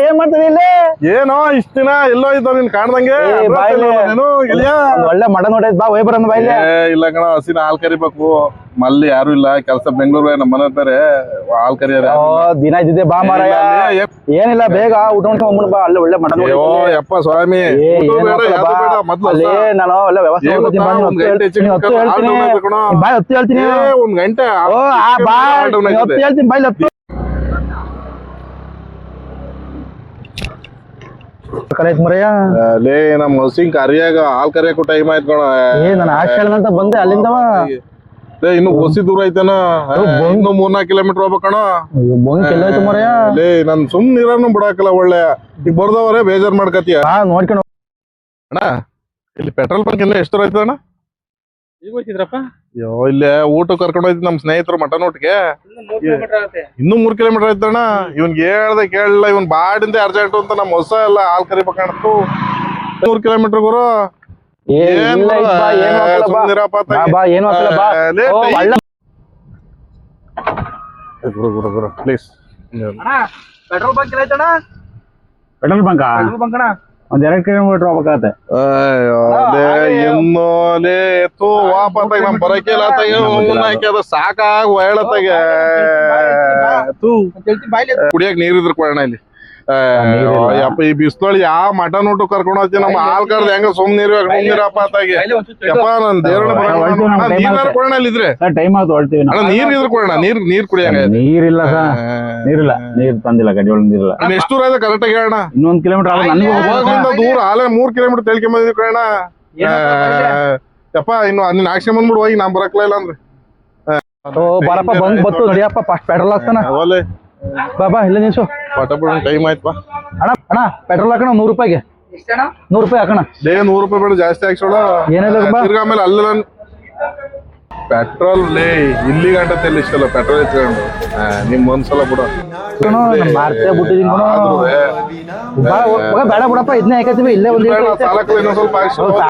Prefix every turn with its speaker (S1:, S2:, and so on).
S1: ಏನ್ ಮಾಡ್ತಿದ್ದಿ ಇಲ್ಲಿ?
S2: ಏನೋ ಇಷ್ಟ ದಿನ ಎಲ್ಲೋ ಇದ್ದಾವ ನೀನ್ ಕಾಣ್ದಂಗೆ
S1: ಒಳ್ಳೆ ಮಡ ನೋಡೈತ್ ಬಾ ಹೋಯ್ ಬರೋಣ ಬಾಯ್ಲೆ.
S2: ಇಲ್ಲ ಕಣ ಹಸಿನ ಹಾಲ್ ಕರಿಬೇಕು ಮಲ್ಲಿ ಯಾರು ಇಲ್ಲ ಕೆಲಸ ಬೆಂಗಳೂರು ನಮ್ಮ ಮನೆ ಬೇರೆ ಹಾಲ್ ಕರಿಯಾರ
S1: ದಿನ ಇದ್ದಿದ್ದೆ ಬಾ ಮಾರಾಯ. ಏನಿಲ್ಲ ಬೇಗ ಊಟ ಮಾಡ್ಕೊಂಡ್ ಬಾ ಅಲ್ಲಿ ಒಳ್ಳೆ ಮಡ ನೋಡಿ.
S2: ಯಪ್ಪ ಸ್ವಾಮಿ ಮೊದ್ಲು
S1: ನಾನು ಒಳ್ಳೆ ವ್ಯವಸ್ಥೆ ಬಾಯ್ ಹತ್ತು ಹೇಳ್ತೀನಿ
S2: ಒಂದ್ ಗಂಟೆ
S1: ಹೇಳ್ತೀನಿ ಬಾಯ್ ಹತ್ತು ಮರಯ್ಯ.
S2: ಲೇ ನಮ್ ಹಸಿಂಗ್ ಕರಿಯಾಗ ಹಾಲ್ ಕರಿಯಾಕ ಟೈಮ್ ಆಯ್ತು ಕಣ.
S1: ನಾನು ಹಾಸ್ಟೆಲ್ ಬಂದೆ ಅಲ್ಲಿಂದವ
S2: ಇನ್ನು ಹೊಸಿ ದೂರ ಐತೇನ ಇನ್ನು 3-4 ಕಿಲೋಮೀಟರ್ ಹೋಗ್ಬೇಕಣ. ಲೇ ನನ್ ಸುಮ್ ನೀರನ್ನು ಬಿಡಾಕಲ್ಲ ಒಳ್ಳೆ ಈಗ ಬರ್ದವ್ರೆ ಬೇಜಾರ್ ಮಾಡ್ಕತಿಯ
S1: ನೋಡ್ಕೊಂಡು
S2: ಅಣ್ಣ. ಇಲ್ಲಿ ಪೆಟ್ರೋಲ್ ಬಂಕ್ ಎಲ್ಲ ಎಷ್ಟು ಐತ ಅಣ್ಣ?
S3: ಈಗ ಹೋಗ್ತಿದ್ರಪ್ಪ?
S2: ಅಯ್ಯೋ ಇಲ್ಲೇ ಊಟ ಕರ್ಕೊಂಡು ಹೋಯ್ತು ನಮ್ ಸ್ನೇಹಿತರು ಮಟನ್ ಊಟಕ್ಕೆ. ಇನ್ನೂ 3 ಕಿಲೋಮೀಟರ್ ಐತಣ್ಣ. ಇವ್ನ್ಗೆ ಹೇಳ್ದೆ ಕೇಳಲ್ಲ, ಇವನ್ ಬಾಡಿಂದ ಅರ್ಜೆಂಟ್ ಅಂತ ನಮ್ ಹೊಸ ಎಲ್ಲ ಹಾಲ್ ಕರಿಬೇಕಂತು 3 kilometre Guru. Please
S3: petrol bunk ಇಲ್ಲ ಐತಣ್ಣ?
S1: ಪೆಟ್ರೋಲ್ ಬಂಕ್
S3: ಬಂಕಣ
S1: ಒಂದ್ 2 ಕಿಲೋಮೀಟರ್ ಹೋಗ್ಬೇಕಾಗತ್ತೆ.
S2: ಇನ್ನು ವಾಪಸ್ ನಮ್ ಬರಕಿಲ್ಲ ಅದು ಸಾಕಾಗ ಹೇಳತ್ತಾಗ ಕುಡಿಯಕ್ ನೀರಿದ್ರು ಕೊಡೋಣ ಇಲ್ಲಿ. ಯಪ್ಪ ಈ ಬಿಸ್ಲೊಳಿ ಯಾವ ಮಟನ್ ಊಟ ಕರ್ಕೊಂಡು ಹೋಗ್ತಿ ನಮ್ಮ ಹಾಲ್ ಕರ್ದ ಹೆಂಗ ಸುಮ್ ನೀರಪ್ಪ ಅತ್ತಾಗೆ ಯಪ್ಪ ನನ್ ದೇವ್ರ ನೀರ್ ಕೊಡೋಣ ಇಲ್ಲಿದ್ರೆ
S1: ಟೈಮ್ ಆಯ್ತು ಹೊಳ್ತೀವಿ
S2: ನೀರ್ ಇದ್ರು ಕೊಡೋಣ ನೀರ್ ಕುಡಿಯಂಗ.
S1: ನೀರಿಲ್ಲ ನೀರಿಲ್ಲ ನೀರ್ ತಂದಿಲ್ಲ ಗಡಿ ಒಳಗ್ ನೀರಿಲ್ಲ.
S2: ಎಷ್ಟು ದೂರ ಇದೆ ಕರೆಕ್ಟ್ ಆಗಿ ಹೇಳೋಣ.
S1: ಇನ್ನೊಂದ್ ಕಿಲೋಮೀಟರ್
S2: ನನಗೂ ದೂರ ಆಲೇ 3 ಕಿಲೋಮೀಟರ್ ತೆಳ್ಕೊಂಬಂದಿದ್ವಿ ಕಣ. ಯಪ್ಪ ಇನ್ನು ನಿನ್ ಆಕ್ಷನ್ ಬಂದ್ಬಿಡು ಹೋಗಿ ನಾನ್ ಬರಕ್ಲ ಇಲ್ಲ ಅಂದ್ರೆ
S1: ಬರಪ್ಪ ಬಂದ್ ಬತ್ತು ನಡಿಯಪ್ಪ ಫಸ್ಟ್ ಪೆಟ್ರೋಲ್ ಹಾಕ್ತಾನ. ಬಾ ಇಲ್ಲ ನಿಲ್ಸು
S2: ಟೈಮ್ ಆಯ್ತು ಬಾ.
S1: ಅಣ್ಣ ಪೆಟ್ರೋಲ್ ಹಾಕೋಣ 100 ರೂಪಾಯಿಗೆ. 100 ರೂಪಾಯಿ ಹಾಕೋಣ.
S2: 100 ರೂಪಾಯಿ ಬೇಡ ಜಾಸ್ತಿ ಹಾಕ್ಸೋಣ.
S1: ಏನಿಲ್ಲ
S2: ಆಮೇಲೆ ಅಲ್ಲ ಪೆಟ್ರೋಲ್ ಲೇ ಇಲ್ಲಿ ಗಂಟ ತೆಲ್ಲಿ ಇಷ್ಟಲ್ಲ ಪೆಟ್ರೋಲ್ ಇಟ್ಕೊಂಡು ನಿಮ್ ಒಂದ್ಸಲ ಬಿಡ
S1: ಬೇಡ ಬಿಡಪ್ಪ ಇದನ್ನೇ ಹಾಕತ್ತೀವಿ ಇಲ್ಲೇ
S2: ಇನ್ನೊಂದ್ ಸ್ವಲ್ಪ